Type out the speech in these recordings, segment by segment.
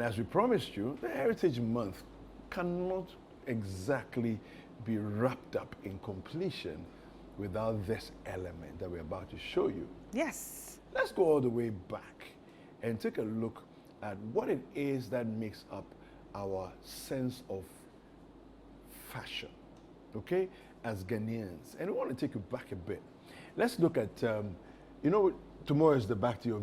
as we promised you, the Heritage Month cannot exactly be wrapped up in completion without this element that we're about to show you. Yes. Let's go all the way back and take a look at what it is that makes up our sense of fashion, okay, as Ghanaians. And we want to take you back a bit. Let's look at, you know, tomorrow is the Back to Your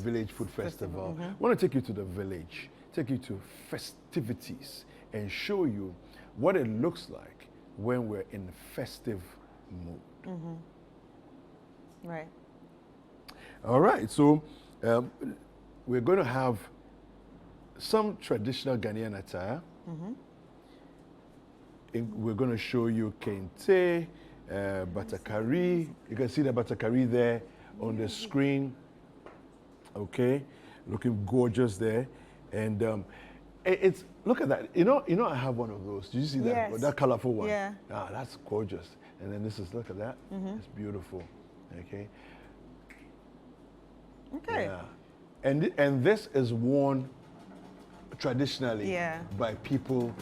Village Food Festival. I want to take you to the village, take you to festivities, and show you what it looks like when we're in festive mood. Right. All right, so we're going to have some traditional Ghanaian attire. We're going to show you kente, batakari. You can see the batakari there on the screen. Okay, looking gorgeous there. And it's, look at that. You know, I have one of those. Did you see that? Yes. That colorful one? Yeah. Ah, that's gorgeous. And then this is, look at that. It's beautiful. Okay. Okay. Yeah. And this is worn traditionally by people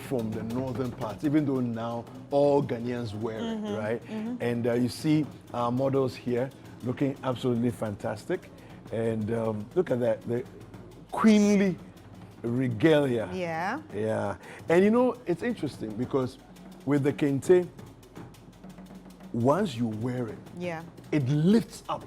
from the northern parts, even though now all Ghanaians wear it, right? And you see our models here looking absolutely fantastic. And look at that, the queenly regalia. Yeah. Yeah. And you know, it's interesting because with the kente, once you wear it, it lifts up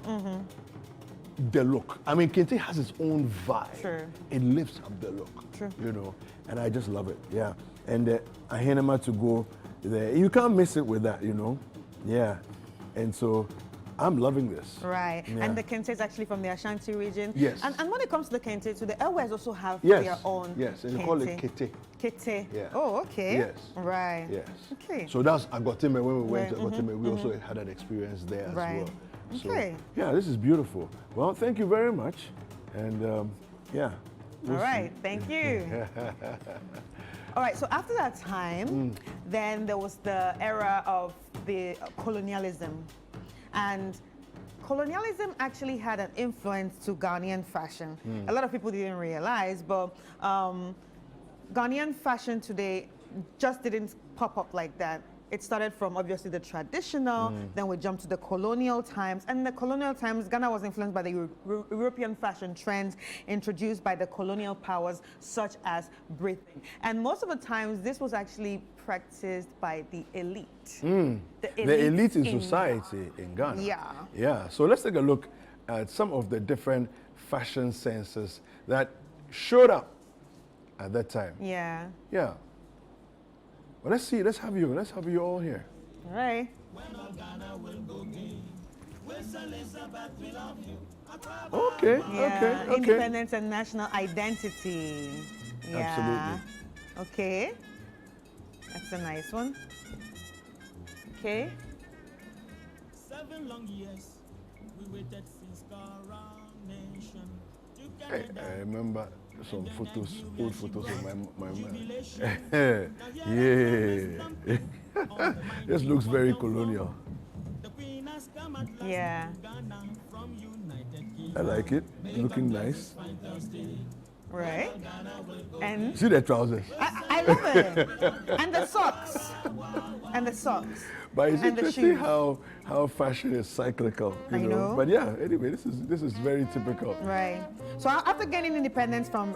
the look. I mean, kente has its own vibe. True. It lifts up the look. True. You know, and I just love it. Yeah. And ahenema to go there. You can't miss it with that, you know. Yeah. And so I'm loving this. Right. Yeah. And the kente is actually from the Ashanti region. Yes. And when it comes to the kente, too, the Elwes also have Yes. their own Yes. And kente. they call it kete. Kete. Yeah. Oh, okay. Yes. Right. Yes. Okay. So that's Agoteme. When we went Right. to Agoteme, we also had an experience there as Right. well. So, Okay. yeah, this is beautiful. Well, thank you very much. And yeah. All right. Thank you. All right. So after that time, then there was the era of the colonialism. And colonialism actually had an influence to Ghanaian fashion. A lot of people didn't realize, but Ghanaian fashion today just didn't pop up like that. It started from obviously the traditional, then we jumped to the colonial times. And in the colonial times, Ghana was influenced by the European fashion trends introduced by the colonial powers such as Britain. And most of the times, this was actually practiced by the elite. The elite in society in Ghana. Yeah. Yeah. So let's take a look at some of the different fashion senses that showed up at that time. Yeah. Yeah. Well, let's see. Let's have you all here. All right. Okay. Yeah. Okay. Independence and national identity. Yeah. Absolutely. Okay. That's a nice one. Okay. 7 long years we waited since coronation. I remember some photos, old photos of my man. Yeah. This looks very colonial. Yeah. I like it. Looking nice. Right. And See the trousers. I love it. And the socks. And the socks. But it's And the interesting shoes. how fashion is cyclical. You I know. But yeah, anyway, this is very typical. Right. So after gaining independence from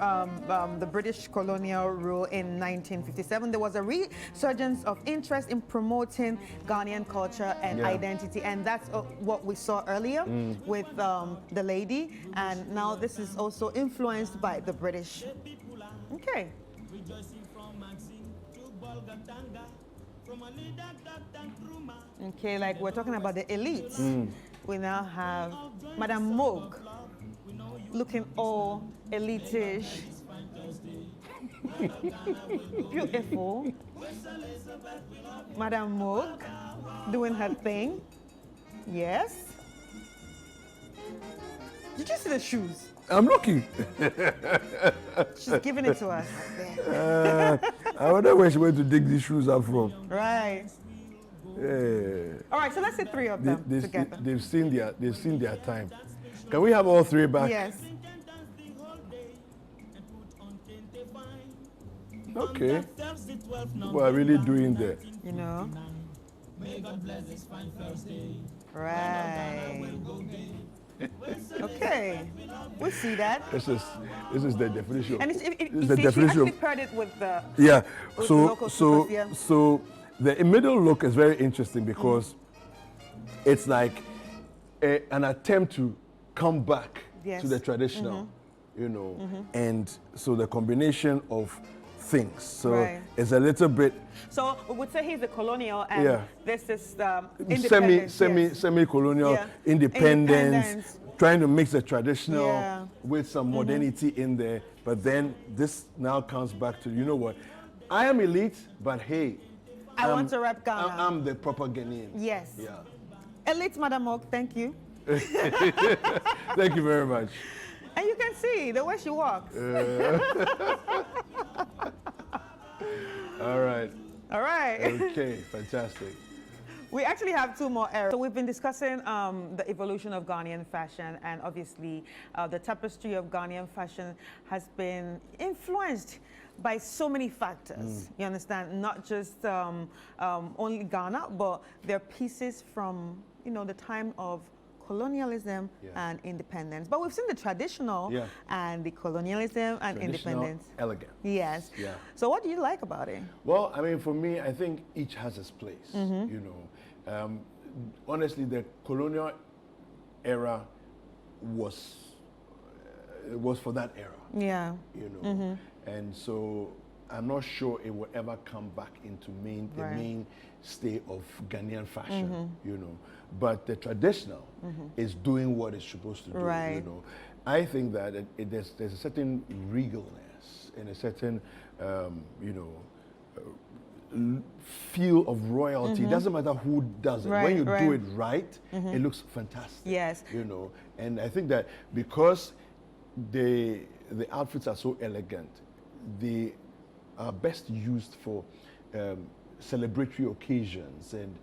the British colonial rule in 1957, there was a resurgence of interest in promoting Ghanaian culture and identity. And that's what we saw earlier with the lady. And now this is also influenced by the British. Okay. Okay, like we're talking about the elites. We now have Madame Moog looking all elitish. Beautiful. Madame Moog doing her thing. Yes. Did you see the shoes? I'm looking. She's giving it to us. I wonder where she went to dig these shoes up from. Right. Yeah. All right, so let's see 3 of them together. They've seen their time. Can we have all 3 back? Yes. Okay. People are really doing that. You know? May God bless this fine first day. Right. Okay. We see that. This is the definition. And This it's, is you the see, she definition. actually paired it with the Yeah. with So local supers, yeah. so the middle look is very interesting because it's like an attempt to come back Yes. to the traditional, you know, and so the combination of things. So Right. it's a little bit So we would say he's a colonial, and Yeah. this is independence. yes. semi-colonial Yeah. independence, trying to mix the traditional Yeah. with some modernity in there. But then this now comes back to, you know what? I am elite, but hey, I want to rep Ghana. I'm the proper Ghanaian. Yes. Yeah. Elite Madam Oak, thank you. Thank you very much. And you can see the way she walks. All right. All right. Okay. Fantastic. We actually have two more eras. So we've been discussing the evolution of Ghanaian fashion, and obviously the tapestry of Ghanaian fashion has been influenced by so many factors. You understand? Not just only Ghana, but they're pieces from the time of colonialism and independence. But we've seen the traditional and the colonialism and Traditional, independence. elegant. Yes. Yeah. So what do you like about it? Well, I mean, for me, I think each has its place. Mm-hmm. You know, honestly, the colonial era was for that era. Yeah. You know, and so I'm not sure it will ever come back into the Right. mainstay of Ghanaian fashion. You know, but the traditional is doing what it's supposed to do. Right. You know, I think that there's a certain regalness and a certain feel of royalty. It doesn't matter who does it. Right, When you right. do it right, it looks fantastic. Yes. You know, and I think that because the outfits are so elegant, they are best used for celebratory occasions and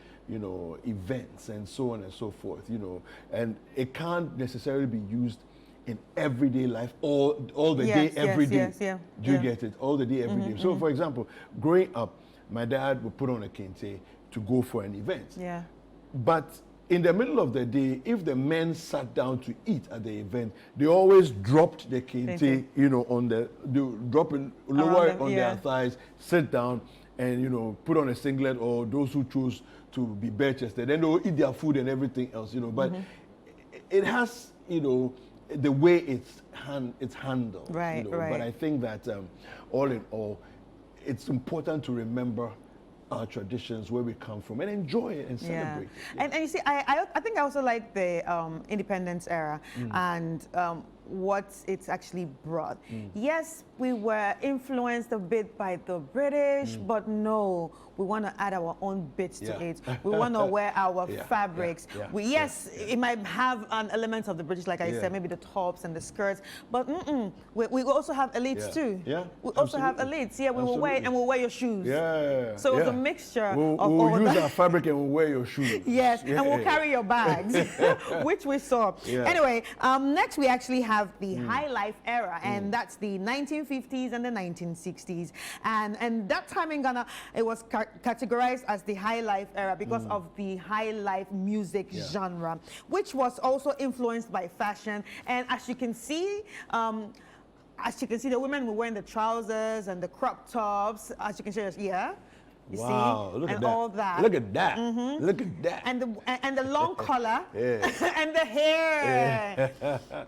events and so on and so forth. You know, and it can't necessarily be used in everyday life all the Yes, day, every yes, day. yes, yeah, Do you yeah. get it? All the day, every day. So, for example, growing up, my dad would put on a kente to go for an event. Yeah. But in the middle of the day, if the men sat down to eat at the event, they always dropped the kente, they drop it, lower it them, on yeah. their thighs, sit down, and put on a singlet, or those who choose to be bare-chested. Then they'll eat their food and everything else, But it has, the way it's handled. Right, right. But I think that all in all, it's important to remember our traditions, where we come from, and enjoy it and celebrate. Yeah. And you see, I think I also like the independence era and what it's actually brought. Yes, we were influenced a bit by the British, but no, we want to add our own bits to Yeah. it. We want to wear our Yeah, fabrics. yeah, Yes, it might have an element of the British, like I said, maybe the tops and the skirts, but we also have elites Yeah. too. Yeah, We also have absolutely. elites. Yeah, we will wear it, Absolutely. and we'll wear your shoes. Yeah. So it's yeah. a mixture We'll of all use that. our fabric and we'll wear your shoes. Yes, Yeah. and we'll carry your bags, which we saw. Yeah. Anyway, next we actually have the high life era, and that's the 1950s and the 1960s. And that time in Ghana, it was categorized as the high life era because of the high life music genre, which was also influenced by fashion. And as you can see, the women were wearing the trousers and the crop tops. As you can see, you Wow, see, look and at that. all that. Look at that. Look at that. And the long collar Yeah. and the hair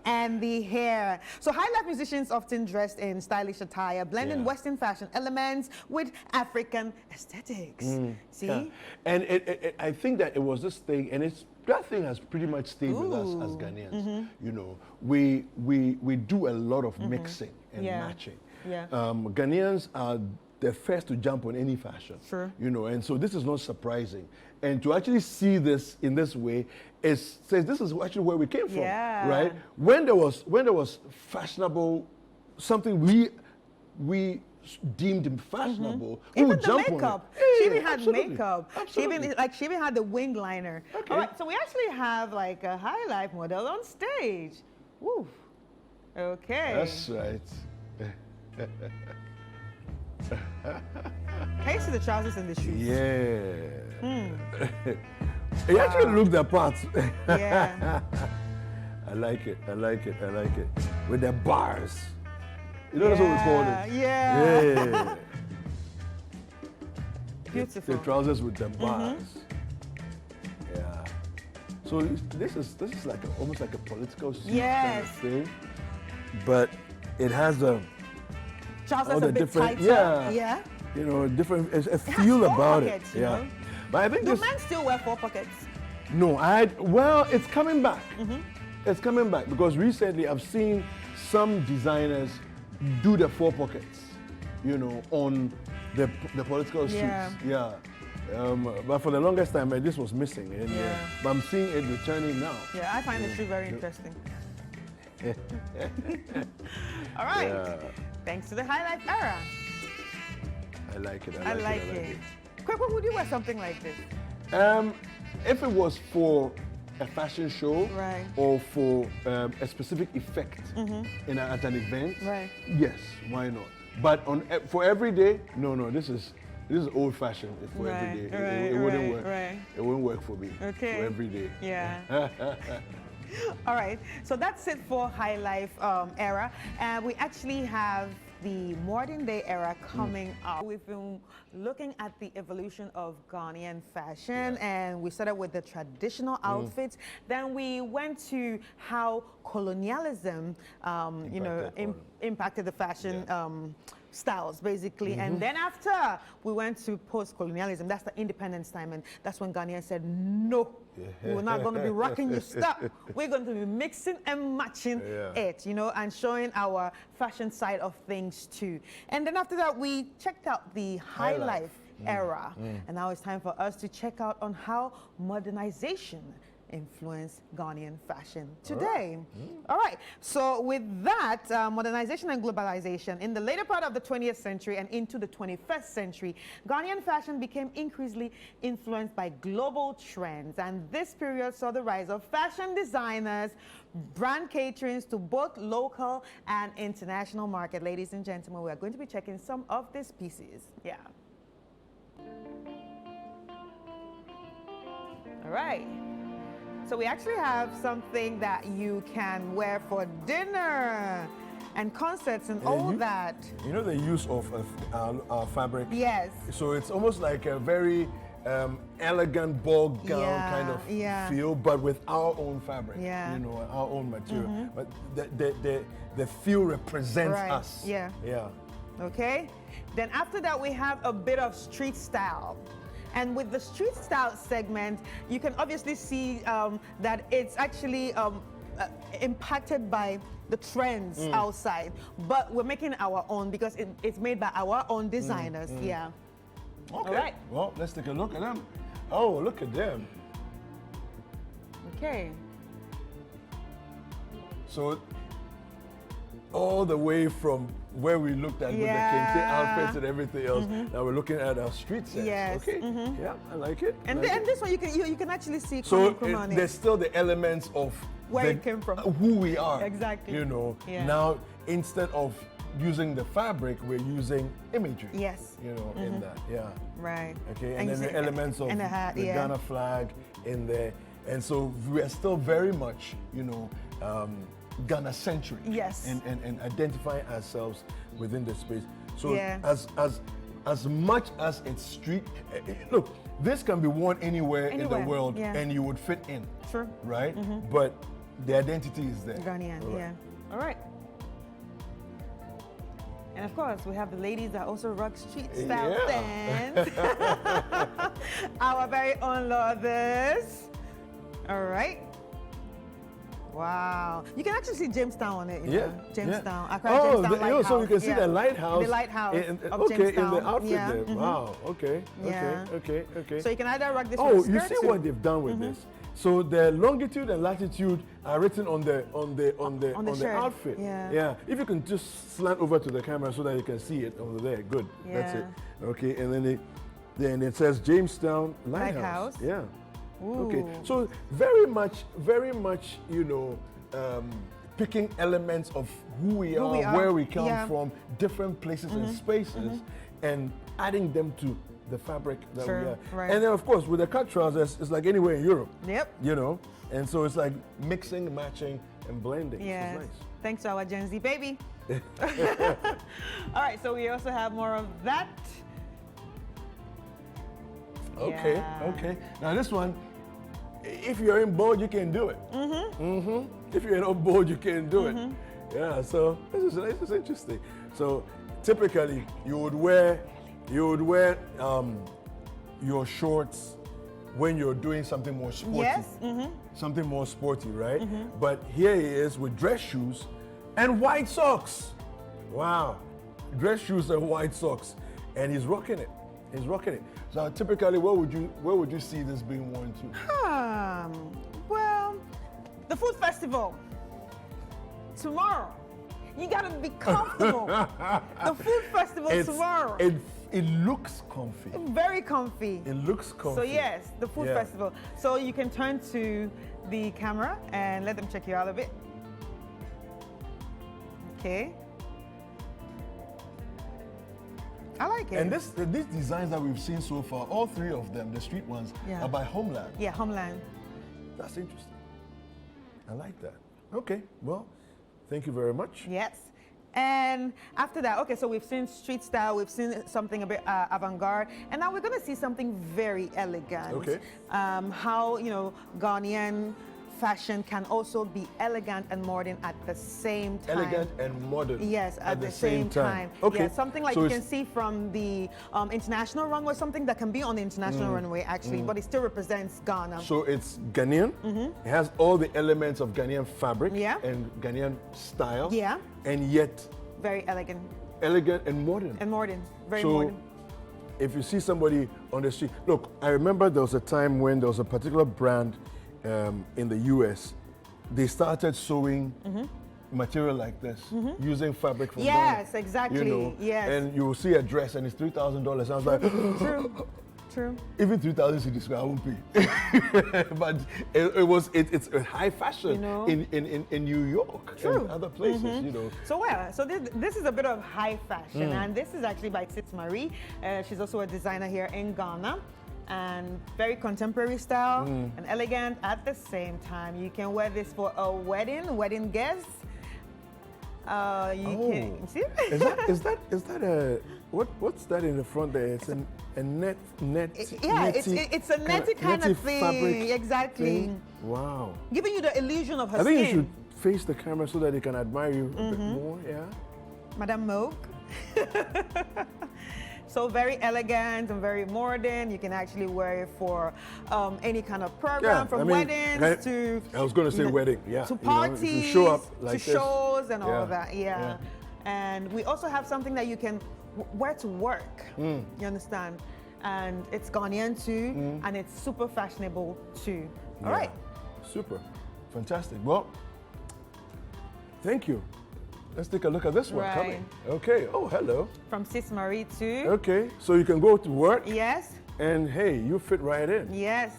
and the hair. So high life musicians often dressed in stylish attire, blending Yeah. Western fashion elements with African aesthetics. See? Yeah. And I think that it was this thing, and that thing has pretty much stayed with us as Ghanaians. We do a lot of mixing and Yeah. matching. Yeah. Ghanaians are the first to jump on any fashion. Sure. And so this is not surprising. And to actually see this in this way says this is actually where we came from. Yeah. Right? When there was fashionable, something we deemed fashionable, we Even would the jump makeup. on it. She Yeah, even had absolutely. makeup. Absolutely. She even had the wing liner. Okay. All right, so we actually have like a high life model on stage. Woo. Okay. That's right. Can you see the trousers and the shoes? Yeah. It actually looked the part. Yeah. I like it. With the bars. You know that's what we call it. Yeah. Yeah. Beautiful. The trousers with the bars. Yeah. So this is like almost like a political suit kind Yes. of thing, but it has all Trousers the a bit different, tighter. Yeah. you know, different a It has feel four about pockets, it. you Yeah. know? But I think Do this. men still wear 4 pockets? No, well, it's coming back. It's coming back because recently I've seen some designers do the 4 pockets, you know, on the political suits. Yeah. Yeah. But for the longest time, this was missing. And, Yeah. but I'm seeing it returning now. Yeah, I find the shoe very interesting. All right. Yeah. Thanks to the high life era. I like it. I like it. Quick, would you wear something like this? If it was for a fashion show Right. or for a specific effect at an event, Right. yes, why not? But for every day, no, this is old fashioned for Right, every day. right, It wouldn't right, work. right. It wouldn't work for me. Okay. For every day. Yeah. All right. So that's it for high life era. And we actually have the modern day era coming up. We've been looking at the evolution of Ghanaian fashion, and we started with the traditional outfits. Then we went to how colonialism, impacted the fashion styles, basically. And then after we went to post-colonialism, that's the independence time, and that's when Ghanaians said, no, we're not going to be rocking your stuff. We're going to be mixing and matching it, you know, and showing our fashion side of things too. And then after that, we checked out the high life era. And now it's time for us to check out on how modernization influence Ghanaian fashion today. All right, so with that, modernization and globalization, in the later part of the 20th century and into the 21st century, Ghanaian fashion became increasingly influenced by global trends. And this period saw the rise of fashion designers, brand caterings to both local and international market. Ladies and gentlemen, we are going to be checking some of these pieces. Yeah. All right. So we actually have something that you can wear for dinner and concerts and all that. You know the use of our fabric? Yes. So it's almost like a very elegant ball gown kind of feel, but with our own fabric, you know, our own material. But the feel represents us. Yeah. Yeah. Okay. Then after that, we have a bit of street style. And with the street style segment, you can obviously see that it's actually impacted by the trends outside, but we're making our own because it's made by our own designers. Yeah. Okay. All right. Well, let's take a look at them. Oh, look at them. Okay. So all the way from where we looked at with the kente outfits and everything else, now we're looking at our street sets. Yes. Okay. Yeah, I like it. And this one you can actually see. So on it. there's still the elements of Where it came from. who we are. Exactly. You know. Yeah. Now instead of using the fabric, we're using imagery. Yes. You know, in that. Yeah. Right. Okay. And And then you the see- elements of and the hat, the Ghana flag in there, and so we're still very much, you know, Ghana centric. Yes. And identifying ourselves within the space. So Yeah. as much as it's street, look, this can be worn anywhere in the Anywhere, world, yeah. and you would fit in. True. Right? But the identity is there. Ghanaian, All right. yeah. All right. And of course, we have the ladies that also rock street style Yeah. stands. Our very own Lothers. All right. Wow. You can actually see Jamestown on it. You know? Jamestown. Accra Jamestown Lighthouse. so you can see the lighthouse. The lighthouse of okay, Jamestown. in the outfit Yeah. there. Wow. Okay. Yeah. Okay. So you can either rock this Oh, with a you skirt see too. what they've done with this? So the longitude and latitude are written on the shirt. outfit. Yeah. Yeah. If you can just slant over to the camera so that you can see it over there. Good. That's it. Yeah. Okay. And then it says Jamestown Lighthouse. Yeah. Ooh. Okay. So very much, you know, picking elements of who we are, where we come from, different places and spaces, and adding them to the fabric that we are. Right. And then, of course, with the cut trousers, it's like anywhere in Europe. Yep. You know, and so it's like mixing, matching, and blending. Yes. So it's nice. Thanks to our Gen Z baby. All right, so we also have more of that. Okay, okay. Now this one, if you're in bold, you can do it. If you're not bold, you can do it. Yeah, so this is interesting. So typically, you would wear your shorts when you're doing something more sporty. Yes. Something more sporty, right? But here he is with dress shoes and white socks. Wow, dress shoes and white socks, and he's rocking it. He's rocking it. So typically, where would you see this being worn to? Well, the food festival tomorrow. You gotta be comfortable. The food festival tomorrow. It looks comfy. Very comfy. It looks comfy. So yes, the food festival. So you can turn to the camera and let them check you out a bit. Okay. I like it. And these designs that we've seen so far, all three of them, the street ones, are by Homeland. Yeah, Homeland. That's interesting. I like that. Okay, well, thank you very much. Yes. And after that, okay, so we've seen street style, we've seen something a bit avant-garde, and now we're going to see something very elegant. Okay. How, Ghanaian fashion can also be elegant and modern at the same time. Elegant and modern. Yes, at the same time. Okay. Yeah, something like so you can see from the international runway, something that can be on the international runway actually, but it still represents Ghana. So it's Ghanaian. It has all the elements of Ghanaian fabric and Ghanaian style. Yeah. And yet Very elegant. Elegant and modern. And modern. Very so, modern. If you see somebody on the street, look, I remember there was a time when there was a particular brand in the US, they started sewing material like this, using fabric from Ghana. Yes, exactly. Yes. And you will see a dress and it's $3,000. I was like, True. True. Even 3,000 cedis, I won't pay. But it's a high fashion in New York and other places, So so this is a bit of high fashion, and this is actually by Citi Marie. She's also a designer here in Ghana. And very contemporary style and elegant at the same time. You can wear this for a wedding guest. You can see. Is that a what's that in the front there? It's a net. It's a netty kind of thing. Fabric exactly. thing. Wow. Giving you the illusion of her I skin. think you should face the camera so that they can admire you a bit more. Yeah. Madame Moog. So very elegant and very modern. You can actually wear it for any kind of program, from weddings to... I was going to say wedding, to parties, you show up like to shows and all of that, And we also have something that you can wear to work, you understand? And it's Ghanaian too, and it's super fashionable too. All right. Super. Fantastic. Well, thank you. Let's take a look at this one coming. Okay. Oh, hello. From Citi Marie too. Okay. So you can go to work. Yes. And hey, you fit right in. Yes.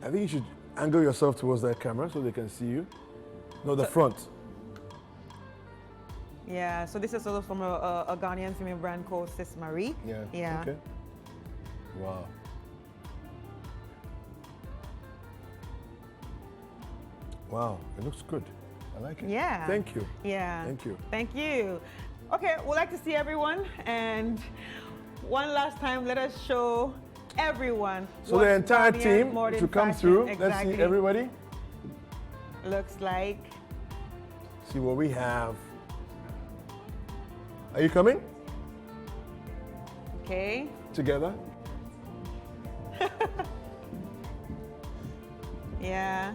I think you should angle yourself towards that camera so they can see you. No, the front. Yeah. So this is also from a Ghanaian female brand called Citi Marie. Yeah. Yeah. Okay. Wow. Wow. It looks good. I like it. Yeah. Thank you. Yeah. Thank you. Thank you. Okay, we'd like to see everyone, and one last time, let us show everyone. So the entire team to come through. Exactly. Let's see everybody. Looks like. See what we have. Are you coming? Okay. Together? Yeah.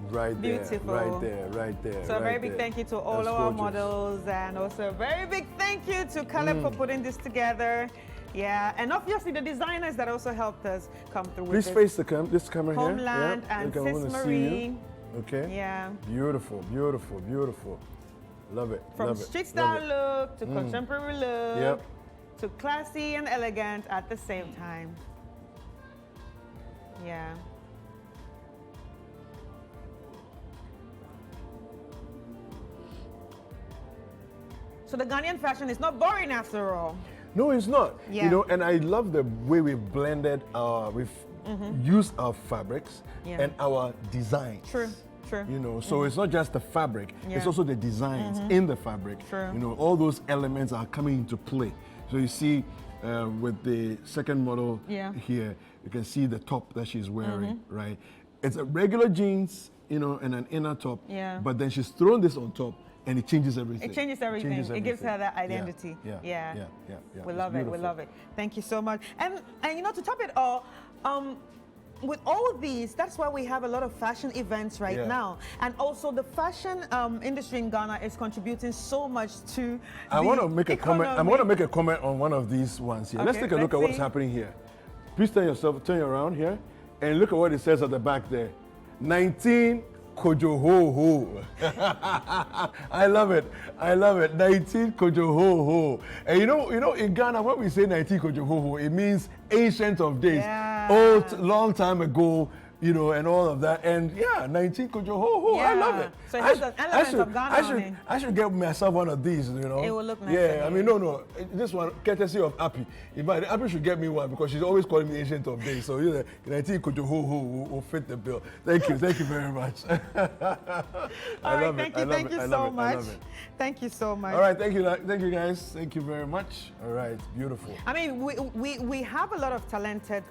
Right there, Beautiful. right there, right there. So a very big thank you to all of our models, and also a very big thank you to Caleb for putting this together. Yeah, and obviously the designers that also helped us come through with this. Please face this camera here. Homeland and Citi Marie. Okay. Yeah. Beautiful, beautiful, beautiful. Love it. From love it, street style look to contemporary look to classy and elegant at the same time. Yeah. So the Ghanaian fashion is not boring after all. No, it's not. Yeah. You know, and I love the way we've blended we've used our fabrics Yeah. and our designs. True. True. You know, so it's not just the fabric, it's Yeah. also the designs in the fabric. True. You know, all those elements are coming into play. So you see with the second model Yeah. here, you can see the top that she's wearing, right? It's a regular jeans, you know, and an inner top. Yeah. But then she's thrown this on top and it changes everything. It changes everything. It gives her that identity. Yeah. Yeah. Yeah. We It's love it. We beautiful. love it. Thank you so much. And you know, to top it all, with all of these, that's why we have a lot of fashion events right Yeah. now. And also the fashion industry in Ghana is contributing so much to I want to make a comment. I want to economy. make a comment on one of these ones here. Let's Okay, take a look let's at what's see. happening here. Please turn around here and look at what it says at the back there. 19 Kojohoho. I love it. I love it. 19 Kojohoho. And you know, in Ghana, when we say 19 Kojohoho, it means ancient of days. Yeah. Old, long time ago, you know, and all of that. And yeah, 19 Kojohoho. I love Yeah. it. So it has an element of Ghana on it. I should get myself one of these, you know. It will look nice Yeah, on I you. mean, no. This one, courtesy of Appy. In fact, Appy should get me one because she's always calling me ancient of days. So, you know, 19 Kojohoho will fit the bill. Thank you very much. All right, thank you so much. love it. Thank you so much. All right, thank you guys. Thank you very much. All right, beautiful. I mean, we have a lot of talented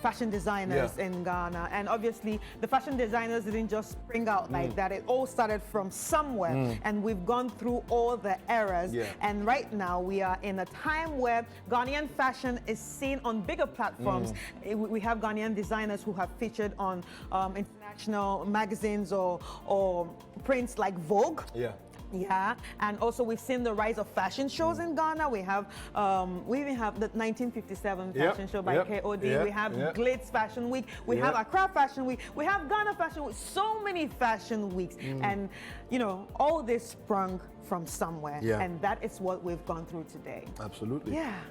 fashion designers Yeah. in Ghana, and obviously the fashion designers didn't just spring out like that. It all started from somewhere, and we've gone through all the eras. Yeah. And right now we are in a time where Ghanaian fashion is seen on bigger platforms. We have Ghanaian designers who have featured on international magazines or prints like Vogue. Yeah. Yeah, and also we've seen the rise of fashion shows in Ghana. We even have the 1957 Yep, fashion show by yep, KOD. yep, We have yep. Glitz Fashion Week. We have Yep. Accra Fashion Week. We have Ghana Fashion Week. So many fashion weeks, and you know, all this sprung from somewhere, Yeah. and that is what we've gone through today. Absolutely. Yeah.